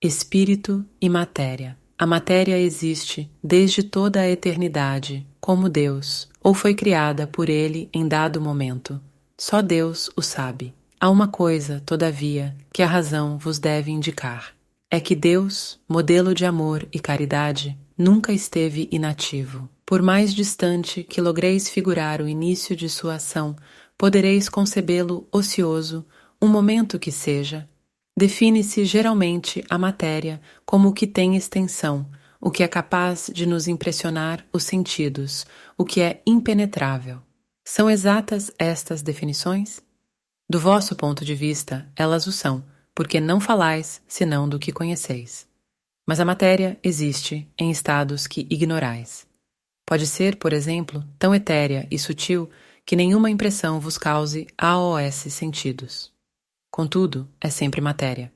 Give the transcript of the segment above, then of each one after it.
Espírito e matéria. A matéria existe desde toda a eternidade, como Deus, ou foi criada por Ele em dado momento. Só Deus o sabe. Há uma coisa, todavia, que a razão vos deve indicar. É que Deus, modelo de amor e caridade, nunca esteve inativo. Por mais distante que logreis figurar o início de sua ação, podereis concebê-lo ocioso, um momento que seja. Define-se geralmente a matéria como o que tem extensão, o que é capaz de nos impressionar os sentidos, o que é impenetrável. São exatas estas definições? Do vosso ponto de vista, elas o são, porque não falais senão do que conheceis. Mas a matéria existe em estados que ignorais. Pode ser, por exemplo, tão etérea e sutil que nenhuma impressão vos cause AOS sentidos. Contudo, é sempre matéria.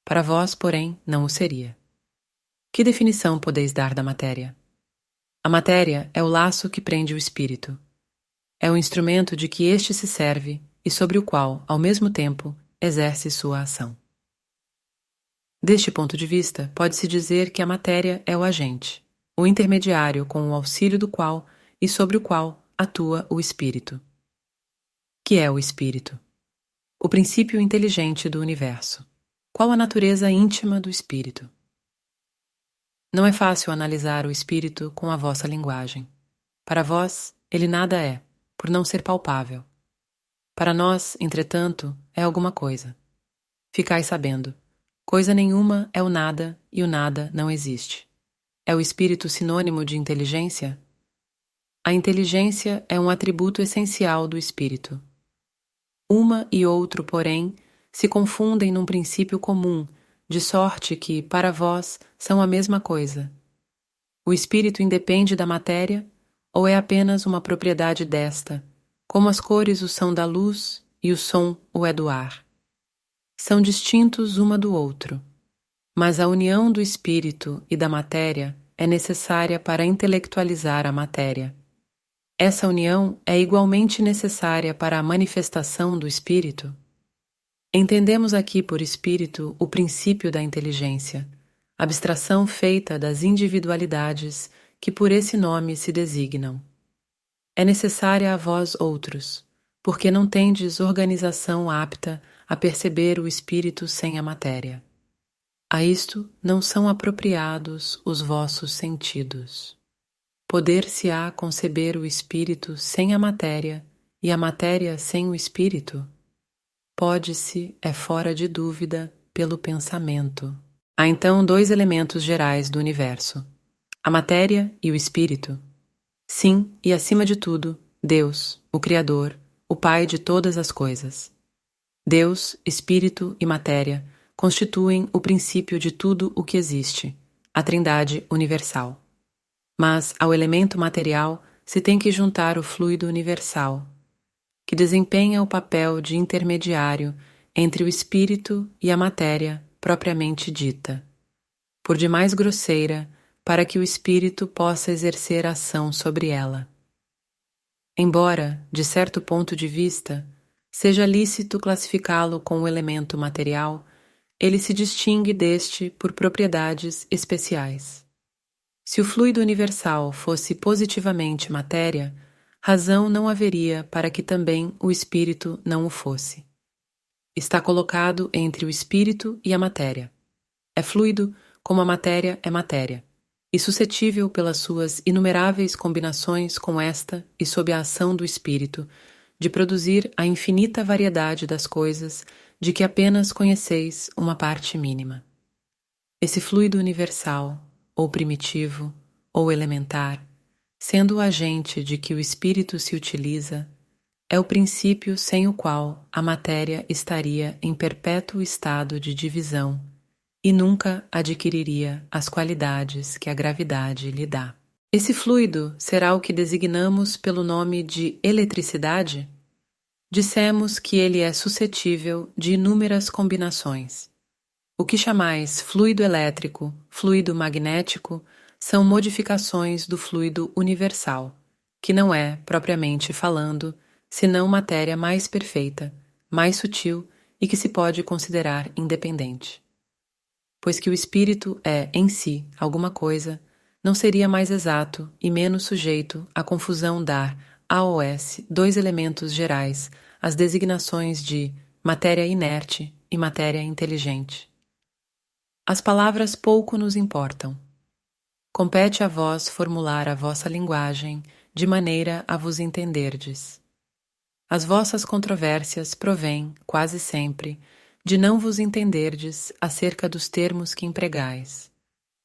Para vós, porém, não o seria. Que definição podeis dar da matéria? A matéria é o laço que prende o espírito. É o instrumento de que este se serve e sobre o qual, ao mesmo tempo, exerce sua ação. Deste ponto de vista, pode-se dizer que a matéria é o agente, o intermediário com o auxílio do qual e sobre o qual atua o espírito. Que é o espírito? O princípio inteligente do universo. Qual a natureza íntima do espírito? Não é fácil analisar o espírito com a vossa linguagem. Para vós, ele nada é, por não ser palpável. Para nós, entretanto, é alguma coisa. Ficai sabendo, coisa nenhuma é o nada e o nada não existe. É o espírito sinônimo de inteligência? A inteligência é um atributo essencial do espírito. Uma e outro, porém, se confundem num princípio comum, de sorte que, para vós, são a mesma coisa. O espírito independe da matéria ou é apenas uma propriedade desta, como as cores o são da luz e o som o é do ar? São distintos uma do outro, mas a união do espírito e da matéria é necessária para intelectualizar a matéria. Essa união é igualmente necessária para a manifestação do espírito? Entendemos aqui por espírito o princípio da inteligência, abstração feita das individualidades que por esse nome se designam. É necessária a vós outros, porque não tendes organização apta a perceber o espírito sem a matéria. A isto não são apropriados os vossos sentidos. Poder-se-á conceber o espírito sem a matéria e a matéria sem o espírito? Pode-se, é fora de dúvida, pelo pensamento. Há então dois elementos gerais do universo: a matéria e o espírito. Sim, e acima de tudo, Deus, o Criador, o Pai de todas as coisas. Deus, espírito e matéria constituem o princípio de tudo o que existe, a Trindade universal. Mas ao elemento material se tem que juntar o fluido universal, que desempenha o papel de intermediário entre o espírito e a matéria propriamente dita, por demais grosseira, para que o espírito possa exercer ação sobre ela. Embora, de certo ponto de vista, seja lícito classificá-lo com o elemento material, ele se distingue deste por propriedades especiais. Se o fluido universal fosse positivamente matéria, razão não haveria para que também o espírito não o fosse. Está colocado entre o espírito e a matéria. É fluido como a matéria é matéria, e suscetível pelas suas inumeráveis combinações com esta e sob a ação do espírito, de produzir a infinita variedade das coisas de que apenas conheceis uma parte mínima. Esse fluido universal, ou primitivo, ou elementar, sendo o agente de que o espírito se utiliza, é o princípio sem o qual a matéria estaria em perpétuo estado de divisão e nunca adquiriria as qualidades que a gravidade lhe dá. Esse fluido será o que designamos pelo nome de eletricidade? Dissemos que ele é suscetível de inúmeras combinações. O que chamais fluido elétrico, fluido magnético, são modificações do fluido universal, que não é, propriamente falando, senão matéria mais perfeita, mais sutil e que se pode considerar independente. Pois que o espírito é, em si, alguma coisa, não seria mais exato e menos sujeito à confusão dar AOS dois elementos gerais, as designações de matéria inerte e matéria inteligente. As palavras pouco nos importam. Compete a vós formular a vossa linguagem de maneira a vos entenderdes. As vossas controvérsias provêm, quase sempre, de não vos entenderdes acerca dos termos que empregais,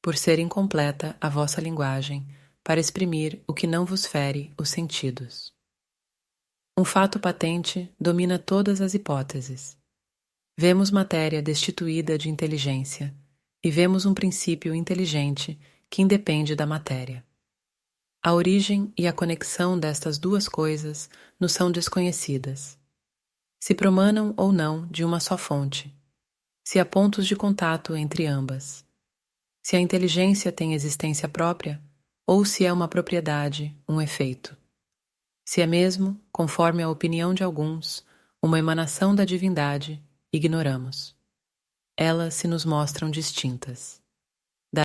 por ser incompleta a vossa linguagem para exprimir o que não vos fere os sentidos. Um fato patente domina todas as hipóteses. Vemos matéria destituída de inteligência e vemos um princípio inteligente que independe da matéria. A origem e a conexão destas duas coisas nos são desconhecidas. Se promanam ou não de uma só fonte, se há pontos de contato entre ambas, se a inteligência tem existência própria ou se é uma propriedade, um efeito. Se é mesmo, conforme a opinião de alguns, uma emanação da divindade, ignoramos. Elas se nos mostram distintas.